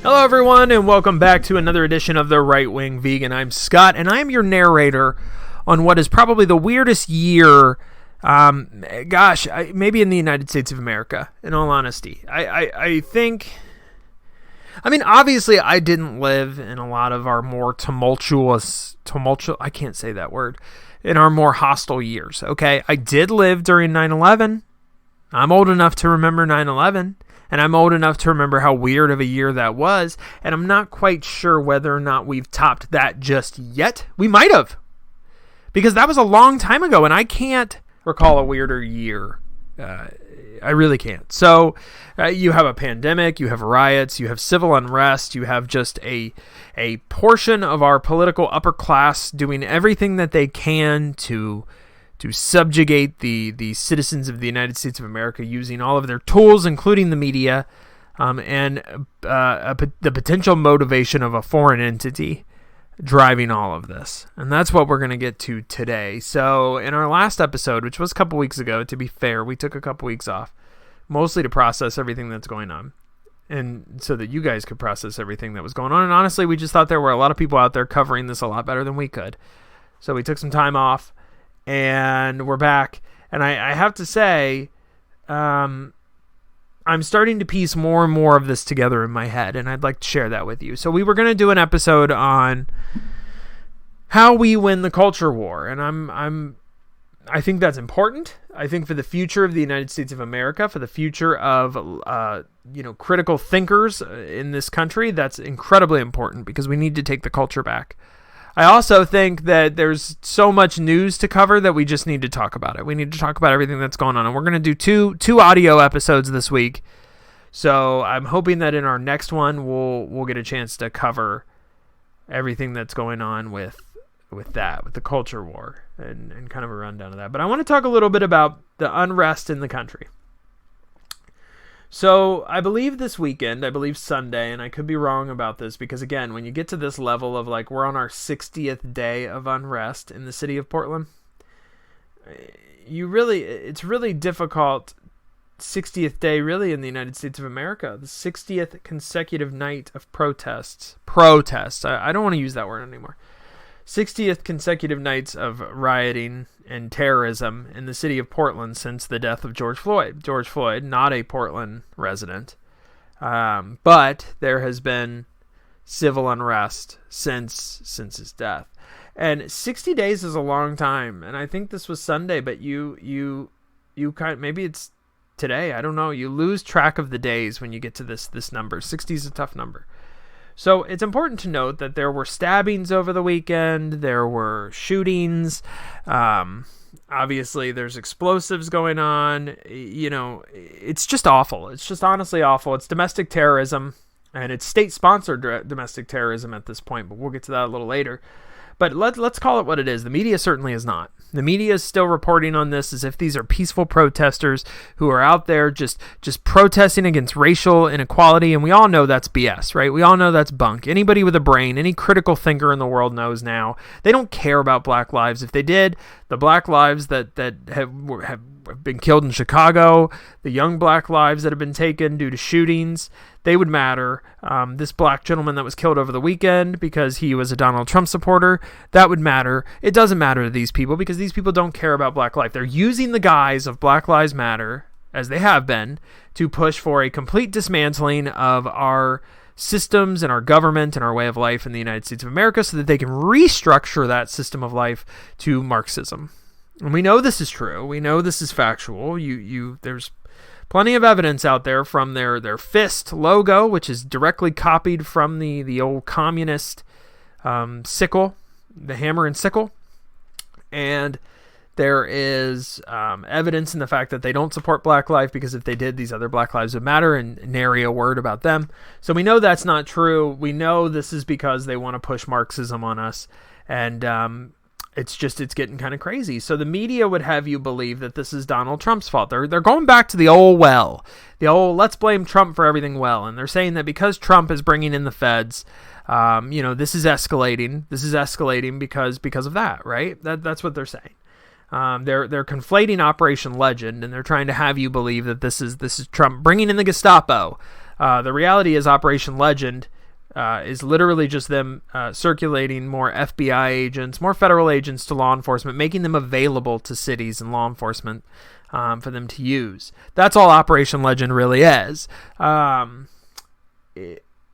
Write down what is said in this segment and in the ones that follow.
Hello everyone, and welcome back to another edition of the Right Wing Vegan. I'm Scott, and I'm your narrator on what is probably the weirdest year, maybe in the United States of America, in all honesty. I think, obviously I didn't live in a lot of our more tumultuous, I can't say that word, in our more hostile years, okay? I did live during 9/11. I'm old enough to remember 9/11. And I'm old enough to remember how weird of a year that was. And I'm not quite sure whether or not we've topped that just yet. We might have. Because that was a long time ago. And I can't recall a weirder year. I really can't. So you have a pandemic. You have riots. You have civil unrest. You have just a portion of our political upper class doing everything that they can to subjugate the citizens of the United States of America using all of their tools, including the media, and the potential motivation of a foreign entity driving all of this. And that's what we're going to get to today. So in our last episode, which was a couple weeks ago, to be fair, we took a couple weeks off, mostly to process everything that's going on, and so that you guys could process everything that was going on. And honestly, we just thought there were a lot of people out there covering this a lot better than we could. So we took some time off. And we're back, and I have to say, I'm starting to piece more and more of this together in my head, and I'd like to share that with you. So we were going to do an episode on how we win the culture war, and I think that's important. I think for the future of the United States of America, for the future of critical thinkers in this country, that's incredibly important because we need to take the culture back. I also think that there's so much news to cover that we just need to talk about it. We need to talk about everything that's going on. And we're going to do two audio episodes this week. So I'm hoping that in our next one, we'll get a chance to cover everything that's going on with the culture war and kind of a rundown of that. But I want to talk a little bit about the unrest in the country. So I believe this weekend, Sunday, and I could be wrong about this because, again, when you get to this level of we're on our 60th day of unrest in the city of Portland, it's really difficult. 60th day really in the United States of America, the 60th consecutive night of protests. I don't want to use that word anymore. 60th consecutive nights of rioting and terrorism in the city of Portland since the death of George Floyd. George Floyd, not a Portland resident, but there has been civil unrest since his death. And 60 days is a long time, and I think this was Sunday, but you maybe it's today, I don't know. You lose track of the days when you get to this number. 60 is a tough number. So it's important to note that there were stabbings over the weekend. There were shootings. Obviously, there's explosives going on. It's just awful. It's just honestly awful. It's domestic terrorism, and it's state-sponsored domestic terrorism at this point, but we'll get to that a little later. But let's call it what it is. The media certainly is not. The media is still reporting on this as if these are peaceful protesters who are out there just protesting against racial inequality, and we all know that's BS, right? We all know that's bunk. Anybody with a brain, any critical thinker in the world knows now. They don't care about black lives. If they did, the black lives that have been killed in Chicago, the young black lives that have been taken due to shootings, they would matter. This black gentleman that was killed over the weekend because he was a Donald Trump supporter, that would matter. It doesn't matter to these people because these people don't care about black life. They're using the guise of Black Lives Matter, as they have been, to push for a complete dismantling of our systems and our government and our way of life in the United States of America so that they can restructure that system of life to Marxism. And we know this is true. We know this is factual. There's plenty of evidence out there from their fist logo, which is directly copied from the old communist sickle, the hammer and sickle. And there is evidence in the fact that they don't support black life because if they did, these other black lives would matter and nary a word about them. So we know that's not true. We know this is because they want to push Marxism on us. And it's getting kind of crazy. So the media would have you believe that this is Donald Trump's fault. They're going back to the old let's blame Trump for everything well. And they're saying that because Trump is bringing in the feds, this is escalating. This is escalating because of that, right? That's what they're saying. They're conflating Operation Legend, and they're trying to have you believe that this is Trump bringing in the Gestapo. The reality is Operation Legend is literally just them circulating more FBI agents, more federal agents to law enforcement, making them available to cities and law enforcement for them to use. That's all Operation Legend really is.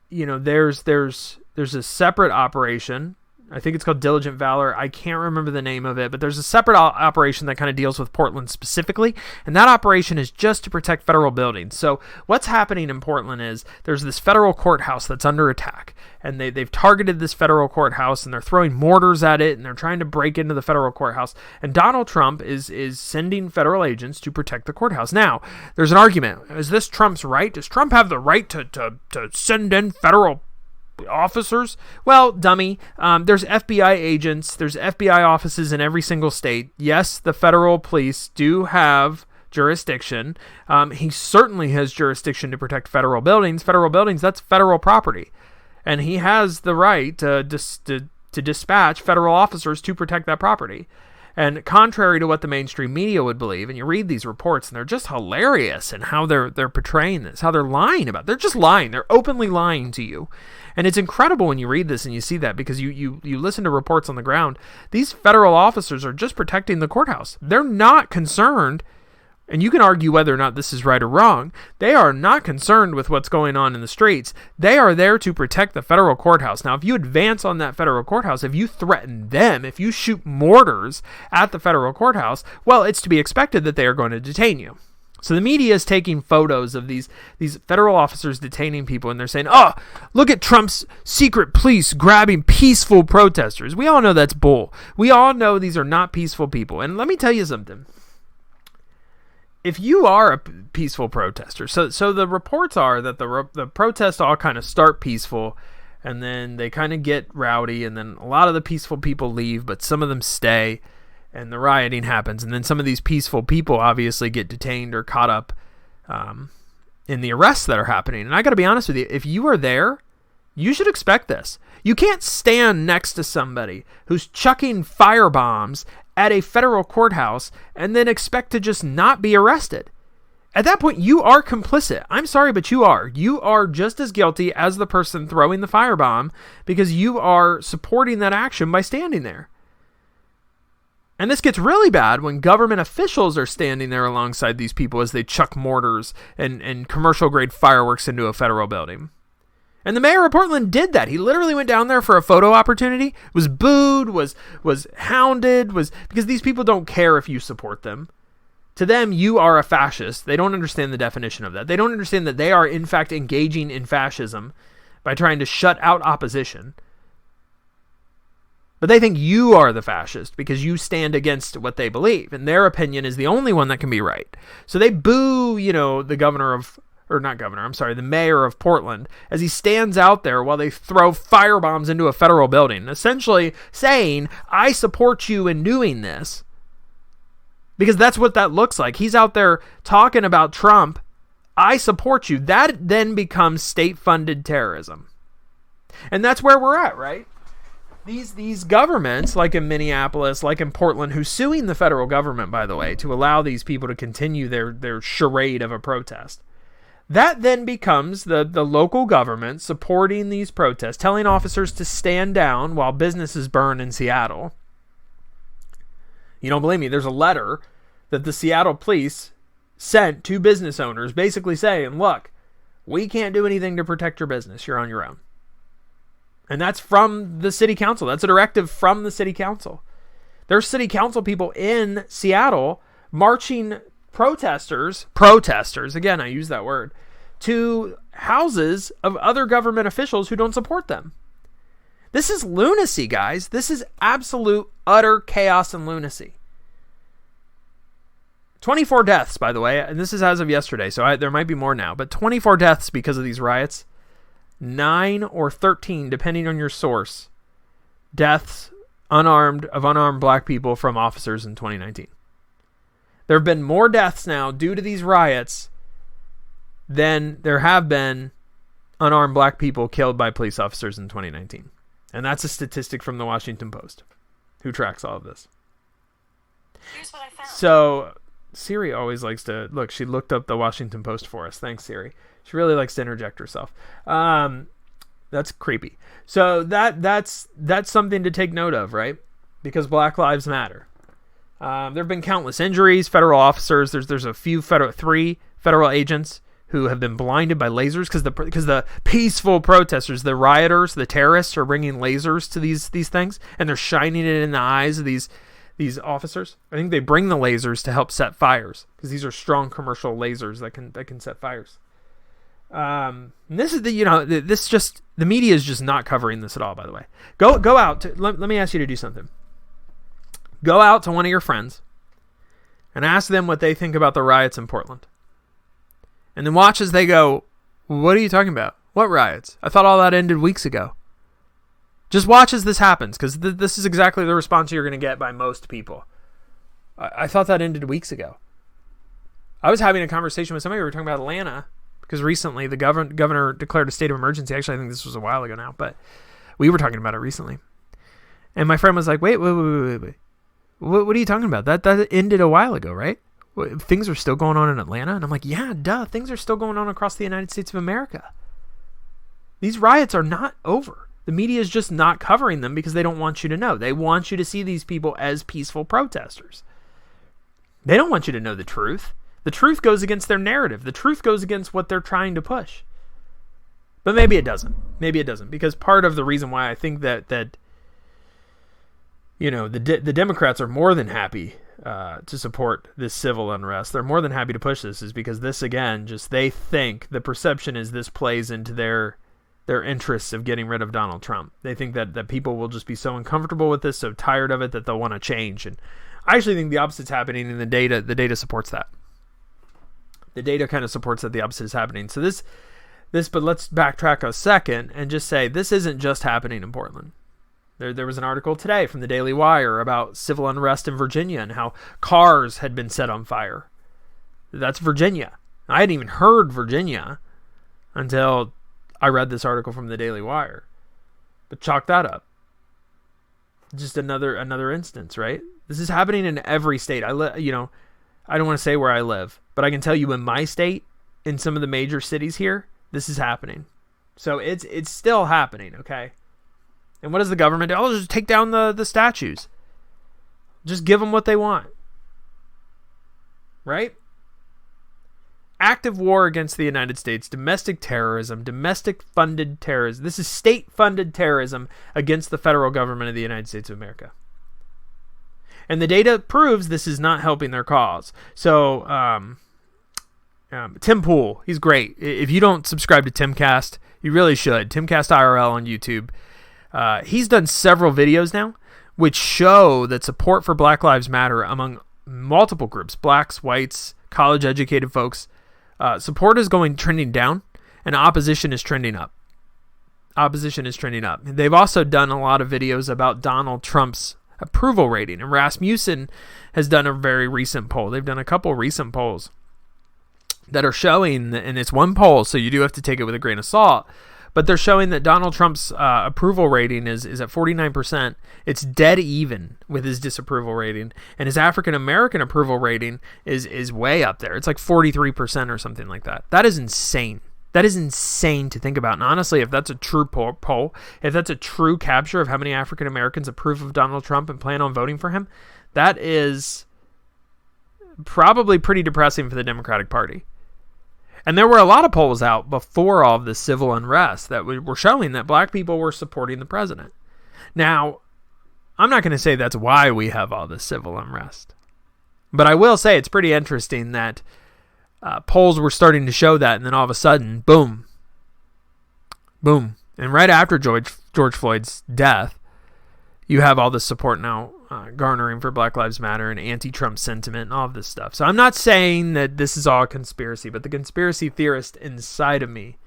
There's a separate operation. I think it's called Diligent Valor. I can't remember the name of it, but there's a separate operation that kind of deals with Portland specifically, and that operation is just to protect federal buildings. So what's happening in Portland is there's this federal courthouse that's under attack, and they've targeted this federal courthouse, and they're throwing mortars at it, and they're trying to break into the federal courthouse, and Donald Trump is sending federal agents to protect the courthouse. Now, there's an argument. Is this Trump's right? Does Trump have the right to send in federal officers? Well, dummy, there's FBI agents, there's FBI offices in every single state. Yes, the federal police do have jurisdiction. He certainly has jurisdiction to protect federal buildings. Federal buildings, that's federal property. And he has the right to dispatch federal officers to protect that property. And contrary to what the mainstream media would believe, and you read these reports and they're just hilarious in how they're portraying this, how they're lying about it. They're just lying. They're openly lying to you. And it's incredible when you read this and you see that, because you listen to reports on the ground. These federal officers are just protecting the courthouse. They're not concerned, and you can argue whether or not this is right or wrong. They are not concerned with what's going on in the streets. They are there to protect the federal courthouse. Now, if you advance on that federal courthouse, if you threaten them, if you shoot mortars at the federal courthouse, well, it's to be expected that they are going to detain you. So the media is taking photos of these federal officers detaining people, and they're saying, oh, look at Trump's secret police grabbing peaceful protesters. We all know that's bull. We all know these are not peaceful people. And let me tell you something. If you are a peaceful protester, so the reports are that the protests all kind of start peaceful, and then they kind of get rowdy, and then a lot of the peaceful people leave, but some of them stay, and the rioting happens, and then some of these peaceful people obviously get detained or caught up in the arrests that are happening. And I got to be honest with you, if you are there, you should expect this. You can't stand next to somebody who's chucking firebombs at a federal courthouse and then expect to just not be arrested. At that point, you are complicit. I'm sorry, but you are. You are just as guilty as the person throwing the firebomb, because you are supporting that action by standing there. And this gets really bad when government officials are standing there alongside these people as they chuck mortars and commercial-grade fireworks into a federal building. And the mayor of Portland did that. He literally went down there for a photo opportunity, was booed, was hounded, because these people don't care if you support them. To them, you are a fascist. They don't understand the definition of that. They don't understand that they are, in fact, engaging in fascism by trying to shut out opposition. But they think you are the fascist because you stand against what they believe, and their opinion is the only one that can be right. So they boo, the mayor of Portland as he stands out there while they throw firebombs into a federal building, essentially saying, I support you in doing this. Because that's what that looks like. He's out there talking about Trump. I support you. That then becomes state-funded terrorism. And that's where we're at, right? These governments, like in Minneapolis, like in Portland, who's suing the federal government, by the way, to allow these people to continue their charade of a protest. That then becomes the local government supporting these protests, telling officers to stand down while businesses burn in Seattle. You don't believe me? There's a letter that the Seattle police sent to business owners basically saying, look, we can't do anything to protect your business. You're on your own. And that's from the city council. That's a directive from the city council. There's city council people in Seattle marching protesters, again, I use that word, to houses of other government officials who don't support them. This is lunacy, guys. This is absolute, utter chaos and lunacy. 24 deaths, by the way, and this is as of yesterday, so there might be more now, but 24 deaths because of these riots. 9 or 13, depending on your source, deaths of unarmed black people from officers in 2019. There have been more deaths now due to these riots than there have been unarmed black people killed by police officers in 2019. And that's a statistic from the Washington Post, who tracks all of this. Here's what I found. So Siri always likes to look. She looked up the Washington Post for us. Thanks, Siri. She really likes to interject herself. That's creepy. So that's something to take note of, right? Because Black Lives Matter. There have been countless injuries. Federal officers. There's a few three federal agents who have been blinded by lasers because the peaceful protesters, the rioters, the terrorists are bringing lasers to these things, and they're shining it in the eyes of these officers. I think they bring the lasers to help set fires because these are strong commercial lasers that can set fires. This is the media is just not covering this at all. By the way, go out. Let me ask you to do something. Go out to one of your friends and ask them what they think about the riots in Portland. And then watch as they go, what are you talking about? What riots? I thought all that ended weeks ago. Just watch as this happens, because this is exactly the response you're going to get by most people. I thought that ended weeks ago. I was having a conversation with somebody. We were talking about Atlanta, because recently the governor declared a state of emergency. Actually, I think this was a while ago now, but we were talking about it recently. And my friend was like, wait. What are you talking about? That ended a while ago, right? Things are still going on in Atlanta? And I'm like, yeah, duh. Things are still going on across the United States of America. These riots are not over. The media is just not covering them because they don't want you to know. They want you to see these people as peaceful protesters. They don't want you to know the truth. The truth goes against their narrative. The truth goes against what they're trying to push. But maybe it doesn't. Maybe it doesn't. Because part of the reason why I think that the Democrats are more than happy to support this civil unrest. They're more than happy to push this is because this, again, just they think the perception is this plays into their interests of getting rid of Donald Trump. They think that people will just be so uncomfortable with this, so tired of it, that they'll want to change. And I actually think the opposite's happening, and the data supports that. The data kind of supports that the opposite is happening. So this, but let's backtrack a second and just say this isn't just happening in Portland. There was an article today from the Daily Wire about civil unrest in Virginia and how cars had been set on fire. That's Virginia. I hadn't even heard Virginia until I read this article from the Daily Wire. But chalk that up. Just another instance, right? This is happening in every state. I don't want to say where I live, but I can tell you in my state, in some of the major cities here, this is happening. So it's still happening, okay? And what does the government do? Oh, just take down the statues. Just give them what they want. Right? Active war against the United States, domestic terrorism, domestic-funded terrorism. This is state-funded terrorism against the federal government of the United States of America. And the data proves this is not helping their cause. So, Tim Pool, he's great. If you don't subscribe to Timcast, you really should. Timcast IRL on YouTube. He's done several videos now, which show that support for Black Lives Matter among multiple groups, blacks, whites, college-educated folks, support is trending down, and opposition is trending up. They've also done a lot of videos about Donald Trump's approval rating, and Rasmussen has done a very recent poll. They've done a couple recent polls that are showing, and it's one poll, so you do have to take it with a grain of salt, but they're showing that Donald Trump's approval rating is at 49%. It's dead even with his disapproval rating. And his African-American approval rating is way up there. It's like 43% or something like that. That is insane. That is insane to think about. And honestly, if that's a true poll, if that's a true capture of how many African-Americans approve of Donald Trump and plan on voting for him, that is probably pretty depressing for the Democratic Party. And there were a lot of polls out before all of this civil unrest that were showing that black people were supporting the president. Now, I'm not going to say that's why we have all this civil unrest. But I will say it's pretty interesting that polls were starting to show that, and then all of a sudden, boom. Boom. And right after George Floyd's death, you have all this support now garnering for Black Lives Matter and anti-Trump sentiment and all of this stuff. So I'm not saying that this is all conspiracy, but the conspiracy theorist inside of me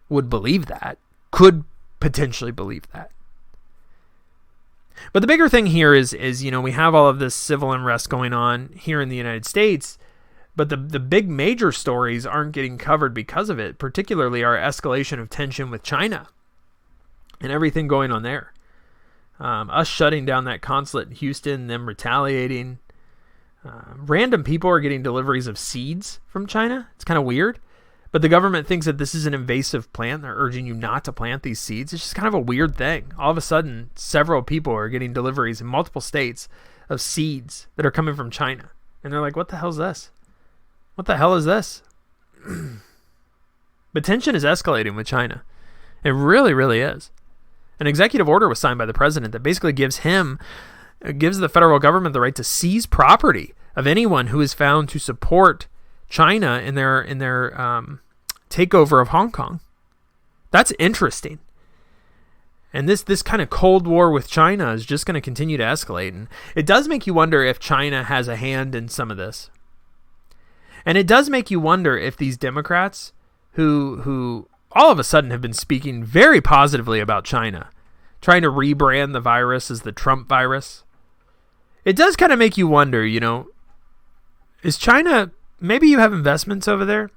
would believe that, could potentially believe that. But the bigger thing here is we have all of this civil unrest going on here in the United States, but the big major stories aren't getting covered because of it, particularly our escalation of tension with China and everything going on there. Us shutting down that consulate in Houston, them retaliating. Random people are getting deliveries of seeds from China. It's kind of weird. but the government thinks that this is an invasive plant. They're urging you not to plant these seeds. It's just kind of a weird thing. All of a sudden, several people are getting deliveries in multiple states of seeds that are coming from China. And they're like, what the hell is this? What the hell is this? But tension is escalating with China. It really, really is. An executive order was signed by the president that basically gives the federal government the right to seize property of anyone who is found to support China in their takeover of Hong Kong. That's interesting. And this kind of Cold War with China is just going to continue to escalate. And it does make you wonder if China has a hand in some of this. And it does make you wonder if these Democrats who all of a sudden have been speaking very positively about China, trying to rebrand the virus as the Trump virus. It does kind of make you wonder, is China, maybe you have investments over there?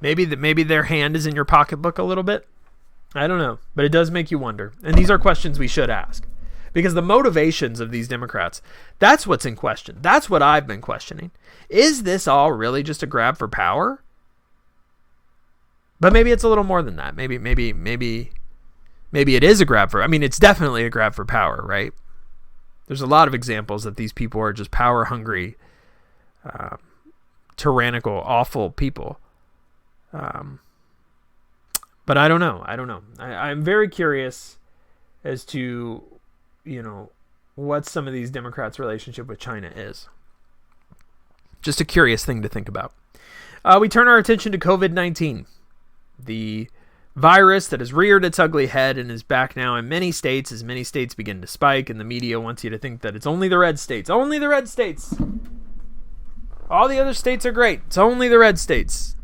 Maybe their hand is in your pocketbook a little bit. I don't know, but it does make you wonder. And these are questions we should ask. Because the motivations of these Democrats, that's what's in question. That's what I've been questioning. Is this all really just a grab for power? But maybe it's a little more than that. Maybe it is a grab for, it's definitely a grab for power, right? There's a lot of examples that these people are just power hungry, tyrannical, awful people. But I don't know. I'm very curious as to, what some of these Democrats' relationship with China is. Just a curious thing to think about. We turn our attention to COVID-19, the virus that has reared its ugly head and is back now in many states as many states begin to spike, and the media wants you to think that it's only the red states. Only the red states. All the other states are great. It's only the red states.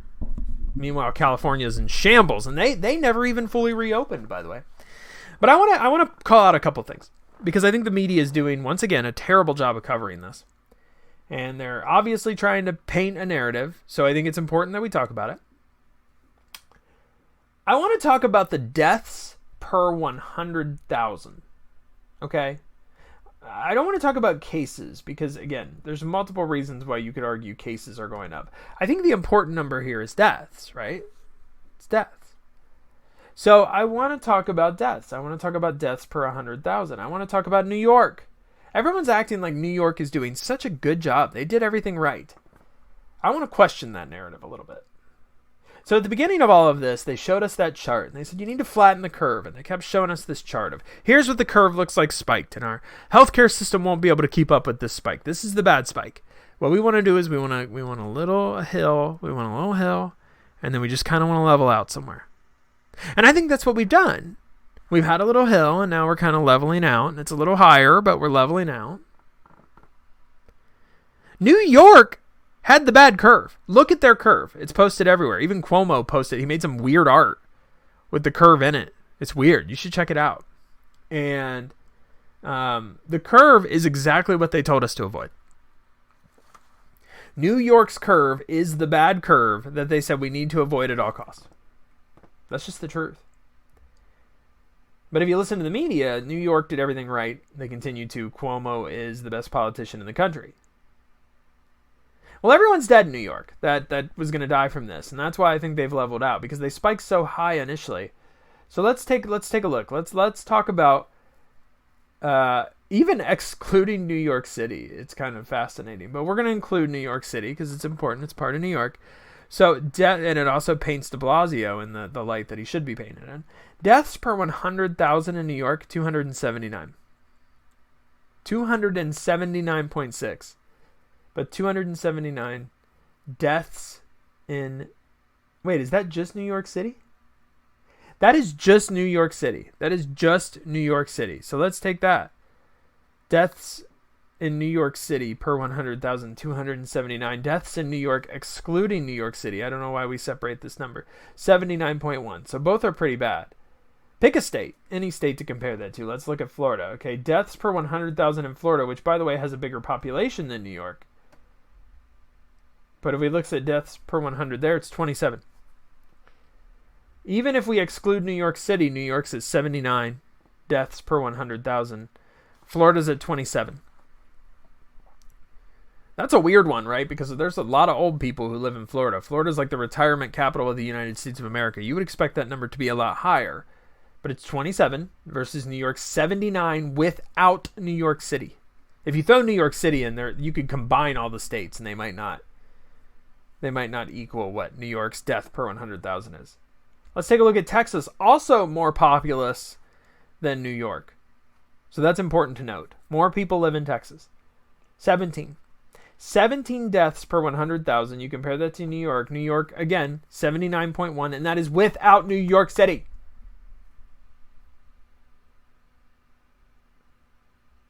Meanwhile, California's in shambles, and they never even fully reopened, by the way. But I want to call out a couple things, because I think the media is doing, once again, a terrible job of covering this. And they're obviously trying to paint a narrative, so I think it's important that we talk about it. I want to talk about the deaths per 100,000, okay? I don't want to talk about cases because, again, there's multiple reasons why you could argue cases are going up. I think the important number here is deaths, right? It's deaths. So I want to talk about deaths. I want to talk about deaths per 100,000. I want to talk about New York. Everyone's acting like New York is doing such a good job. They did everything right. I want to question that narrative a little bit. So at the beginning of all of this, they showed us that chart, and they said, you need to flatten the curve, and they kept showing us this chart of, here's what the curve looks like spiked, and our healthcare system won't be able to keep up with this spike. This is the bad spike. What we want to do is we want a little hill, and then we just kind of want to level out somewhere. And I think that's what we've done. We've had a little hill, and now we're kind of leveling out, and it's a little higher, but we're leveling out. New York had the bad curve. Look at their curve. It's posted everywhere. Even Cuomo posted. He made some weird art with the curve in it. It's weird. You should check it out. And the curve is exactly what they told us to avoid. New York's curve is the bad curve that they said we need to avoid at all costs. That's just the truth. But if you listen to the media, New York did everything right. They continue to. Cuomo is the best politician in the country. Well, everyone's dead in New York that was going to die from this, and that's why I think they've leveled out, because they spiked so high initially. So let's take a look. Let's talk about even excluding New York City. It's kind of fascinating, but we're going to include New York City because it's important. It's part of New York. So and it also paints de Blasio in the light that he should be painted in. Deaths per 100,000 in New York, 279. 279.6. But 279 deaths in... Wait, is that just New York City? That is just New York City. So let's take that. Deaths in New York City per 100,000, 279. Deaths in New York excluding New York City. I don't know why we separate this number. 79.1. So both are pretty bad. Pick a state. Any state to compare that to. Let's look at Florida. Okay, deaths per 100,000 in Florida, which, by the way, has a bigger population than New York. But if we look at deaths per 100 there, it's 27. Even if we exclude New York City, New York's at 79 deaths per 100,000. Florida's at 27. That's a weird one, right? Because there's a lot of old people who live in Florida. Florida's like the retirement capital of the United States of America. You would expect that number to be a lot higher. But it's 27 versus New York 79 without New York City. If you throw New York City in there, you could combine all the states and they might not equal what New York's death per 100,000 is. Let's take a look at Texas, also more populous than New York. So that's important to note. More people live in Texas. 17 deaths per 100,000. You compare that to New York. New York, again, 79.1, and that is without New York City.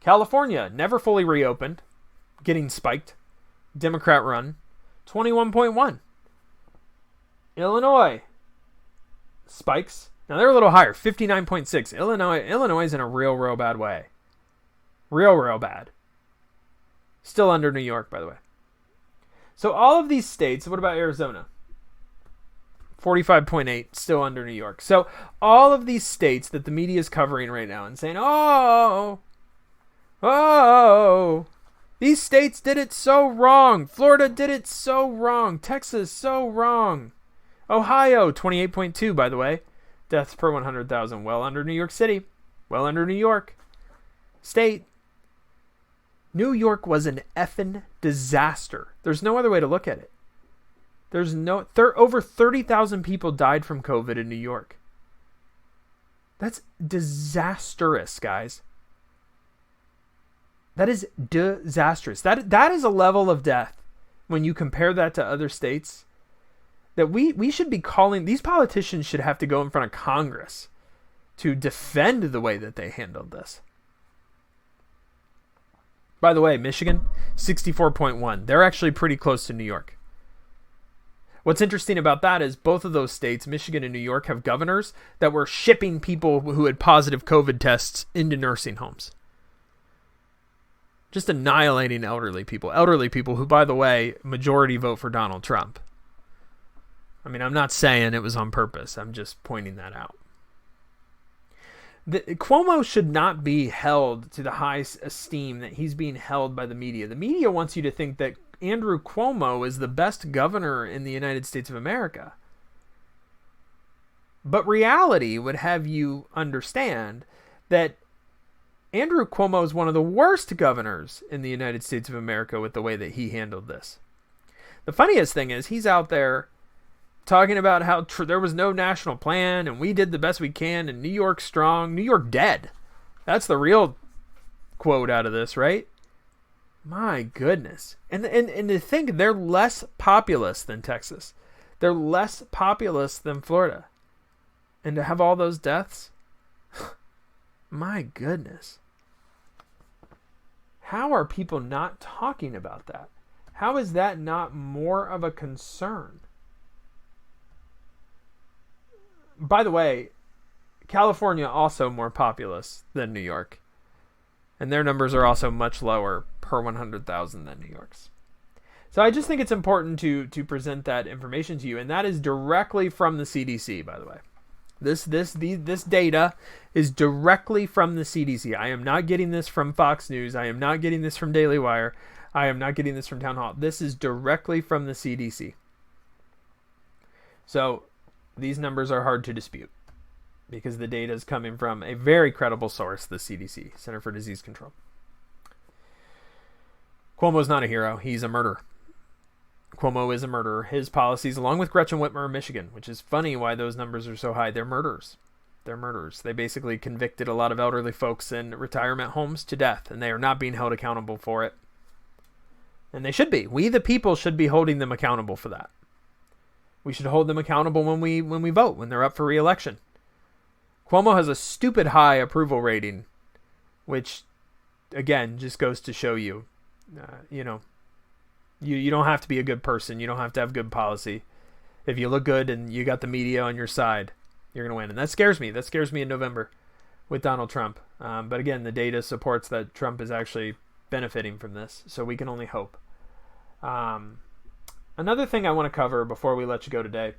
California, never fully reopened, getting spiked. Democrat run, 21.1. Illinois, spikes. Now they're a little higher, 59.6. Illinois is in a real bad way. Real bad. Still under New York, by the way. So all of these states, what about Arizona? 45.8, still under New York. So all of these states that the media is covering right now and saying, oh, these states did it so wrong. Florida did it so wrong. Texas, so wrong. Ohio, 28.2, by the way. Deaths per 100,000. Well under New York City. Well under New York State. New York was an effing disaster. There's no other way to look at it. Over 30,000 people died from COVID in New York. That's disastrous, guys. That is disastrous. That is a level of death when you compare that to other states that we should be calling. These politicians should have to go in front of Congress to defend the way that they handled this. By the way, Michigan, 64.1. They're actually pretty close to New York. What's interesting about that is both of those states, Michigan and New York, have governors that were shipping people who had positive COVID tests into nursing homes. Just annihilating elderly people. Elderly people who, by the way, majority vote for Donald Trump. I mean, I'm not saying it was on purpose. I'm just pointing that out. Cuomo should not be held to the high esteem that he's being held by the media. The media wants you to think that Andrew Cuomo is the best governor in the United States of America. But reality would have you understand that Andrew Cuomo is one of the worst governors in the United States of America with the way that he handled this. The funniest thing is he's out there talking about how there was no national plan and we did the best we can and New York's strong. New York dead. That's the real quote out of this, right? My goodness. And to think they're less populous than Texas. They're less populous than Florida. And to have all those deaths? My goodness. How are people not talking about that? How is that not more of a concern? By the way, California also more populous than New York. And their numbers are also much lower per 100,000 than New York's. So I just think it's important to present that information to you. And that is directly from the CDC, by the way. This data is directly from the CDC. I am not getting this from Fox News. I am not getting this from Daily Wire. I am not getting this from Town Hall. This is directly from the CDC. So these numbers are hard to dispute because the data is coming from a very credible source, the CDC, Center for Disease Control. Cuomo's not a hero. He's a murderer. Cuomo is a murderer. His policies, along with Gretchen Whitmer of Michigan, which is funny why those numbers are so high, they're murderers. They're murderers. They basically convicted a lot of elderly folks in retirement homes to death, and they are not being held accountable for it. And they should be. We, the people, should be holding them accountable for that. We should hold them accountable when we vote, when they're up for re-election. Cuomo has a stupid high approval rating, which, again, just goes to show you, you don't have to be a good person. You don't have to have good policy. If you look good and you got the media on your side, you're going to win. And that scares me. That scares me in November with Donald Trump. But again, the data supports that Trump is actually benefiting from this. So we can only hope. Another thing I want to cover before we let you go today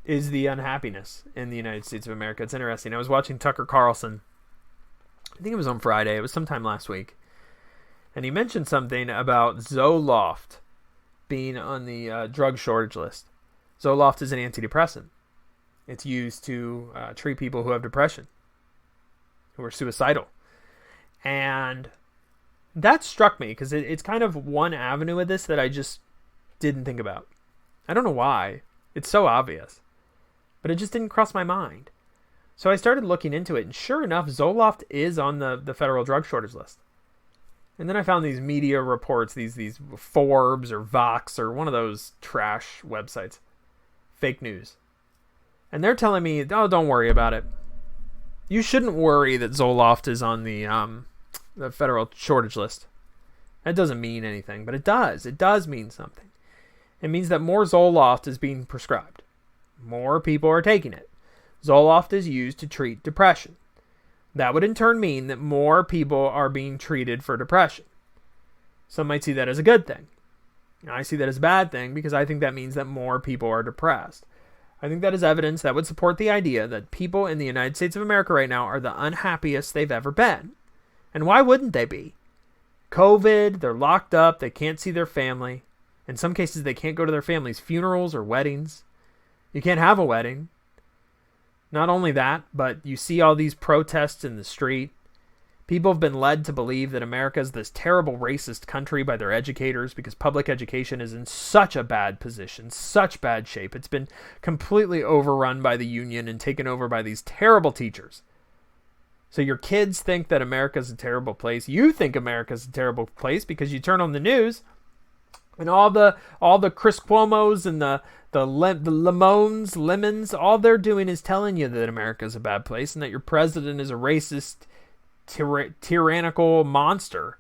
is the unhappiness in the United States of America. It's interesting. I was watching Tucker Carlson. I think it was on Friday. It was sometime last week. And he mentioned something about Zoloft being on the drug shortage list. Zoloft is an antidepressant. It's used to treat people who have depression, who are suicidal. And that struck me because it's kind of one avenue of this that I just didn't think about. I don't know why. It's so obvious. But it just didn't cross my mind. So I started looking into it, and sure enough, Zoloft is on the federal drug shortage list. And then I found these media reports, these Forbes or Vox or one of those trash websites. Fake news. And they're telling me, oh, don't worry about it. You shouldn't worry that Zoloft is on the federal shortage list. That doesn't mean anything, but it does. It does mean something. It means that more Zoloft is being prescribed. More people are taking it. Zoloft is used to treat depression. That would in turn mean that more people are being treated for depression. Some might see that as a good thing. I see that as a bad thing because I think that means that more people are depressed. I think that is evidence that would support the idea that people in the United States of America right now are the unhappiest they've ever been. And why wouldn't they be? COVID, they're locked up, they can't see their family. In some cases, they can't go to their family's funerals or weddings. You can't have a wedding. Not only that, but you see all these protests in the street. People have been led to believe that America is this terrible racist country by their educators because public education is in such a bad position, such bad shape. It's been completely overrun by the union and taken over by these terrible teachers. So your kids think that America's a terrible place. You think America's a terrible place because you turn on the news and all the Chris Cuomos and the Lemons, all they're doing is telling you that America's a bad place and that your president is a racist, tyrannical monster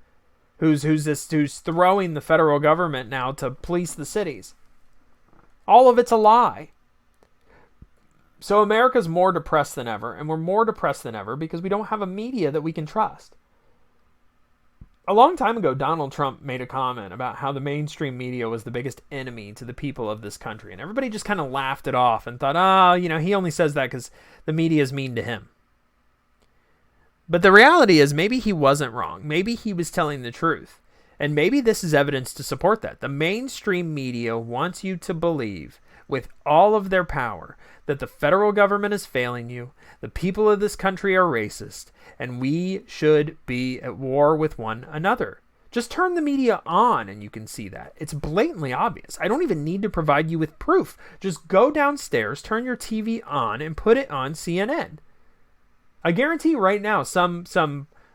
who's throwing the federal government now to police the cities. All of it's a lie. So America's more depressed than ever, and we're more depressed than ever because we don't have a media that we can trust. A long time ago, Donald Trump made a comment about how the mainstream media was the biggest enemy to the people of this country. And everybody just kind of laughed it off and thought, he only says that because the media is mean to him. But the reality is maybe he wasn't wrong. Maybe he was telling the truth. And maybe this is evidence to support that. The mainstream media wants you to believe with all of their power that the federal government is failing you, the people of this country are racist, and we should be at war with one another. Just turn the media on and you can see that. It's blatantly obvious. I don't even need to provide you with proof. Just go downstairs, turn your TV on, and put it on CNN. I guarantee right now some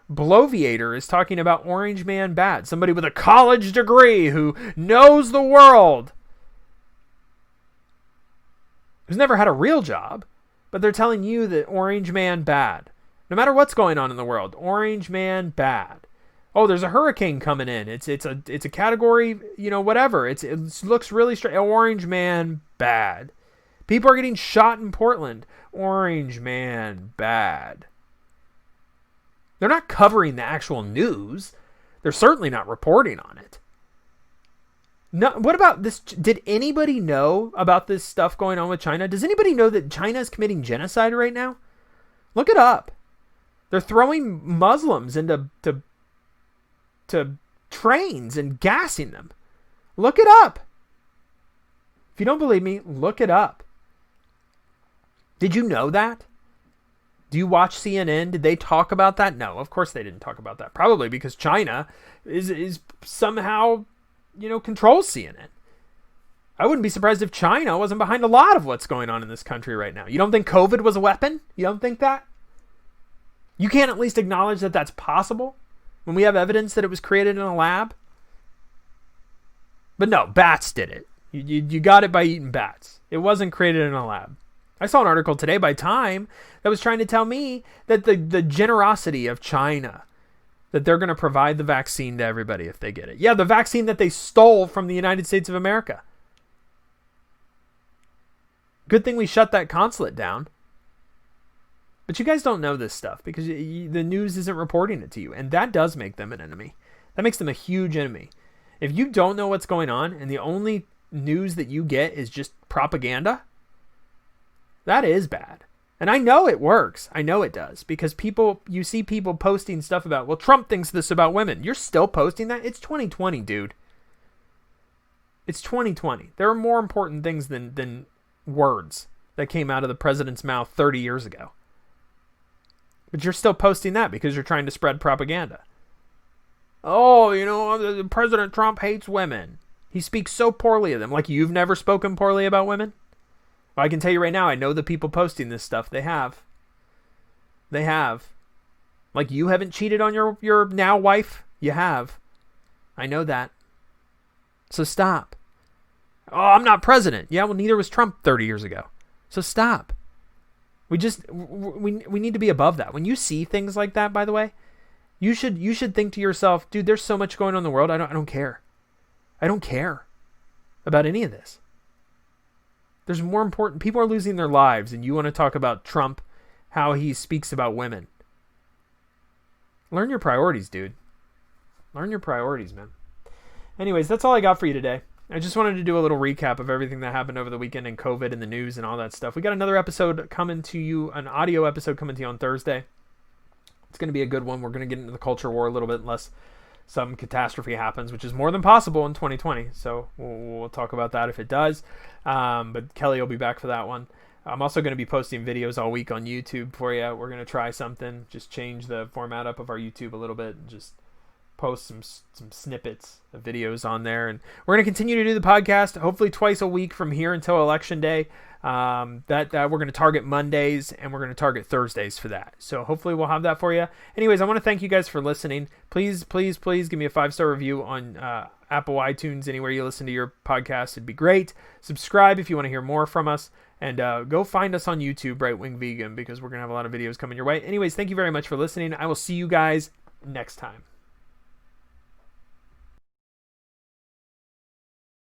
bloviator is talking about Orange Man bad. Somebody with a college degree who knows the world, who's never had a real job, but they're telling you that Orange Man bad. No matter what's going on in the world, Orange Man bad. Oh, there's a hurricane coming in. It's a category, whatever. It looks really strange. Orange Man bad. People are getting shot in Portland. Orange Man bad. They're not covering the actual news. They're certainly not reporting on it. No, what about this? Did anybody know about this stuff going on with China? Does anybody know that China is committing genocide right now? Look it up. They're throwing Muslims into trains and gassing them. Look it up. If you don't believe me, look it up. Did you know that? Do you watch CNN? Did they talk about that? No, of course they didn't talk about that. Probably because China is somehow, controls CNN. I wouldn't be surprised if China wasn't behind a lot of what's going on in this country right now. You don't think COVID was a weapon? You don't think that? You can't at least acknowledge that that's possible when we have evidence that it was created in a lab? But no, bats did it. You got it by eating bats. It wasn't created in a lab. I saw an article today by Time that was trying to tell me that the generosity of China, that they're going to provide the vaccine to everybody if they get it. Yeah, the vaccine that they stole from the United States of America. Good thing we shut that consulate down. But you guys don't know this stuff because the news isn't reporting it to you. And that does make them an enemy. That makes them a huge enemy. If you don't know what's going on and the only news that you get is just propaganda, that is bad. And I know it works. I know it does. Because you see people posting stuff about, well, Trump thinks this about women. You're still posting that? It's 2020, dude. It's 2020. There are more important things than words that came out of the president's mouth 30 years ago. But you're still posting that because you're trying to spread propaganda. Oh, President Trump hates women. He speaks so poorly of them. Like you've never spoken poorly about women? Well, I can tell you right now, I know the people posting this stuff. They have. They have. Like you haven't cheated on your now wife? You have. I know that. So stop. Oh, I'm not president. Yeah, well, neither was Trump 30 years ago. So stop. We need to be above that. When you see things like that, by the way, you should think to yourself, dude, there's so much going on in the world. I don't care. I don't care about any of this. There's more important. People are losing their lives, and you want to talk about Trump, how he speaks about women. Learn your priorities, dude. Learn your priorities, man. Anyways, that's all I got for you today. I just wanted to do a little recap of everything that happened over the weekend and COVID and the news and all that stuff. We got another episode coming to you, an audio episode coming to you on Thursday. It's going to be a good one. We're going to get into the culture war a little bit unless some catastrophe happens, which is more than possible in 2020. So we'll talk about that if it does. But Kelly will be back for that one. I'm also going to be posting videos all week on YouTube for you. We're going to try something, just change the format up of our YouTube a little bit and just post some snippets of videos on there, and we're going to continue to do the podcast hopefully twice a week from here until election day. That we're going to target Mondays and we're going to target Thursdays for that. So hopefully we'll have that for you. Anyways, I want to thank you guys for listening. Please give me a 5-star review on Apple iTunes, anywhere you listen to your podcast. It'd be great. Subscribe if you want to hear more from us, and go find us on YouTube, Right Wing Vegan, because we're going to have a lot of videos coming your way. Anyways, thank you very much for listening. I will see you guys next time.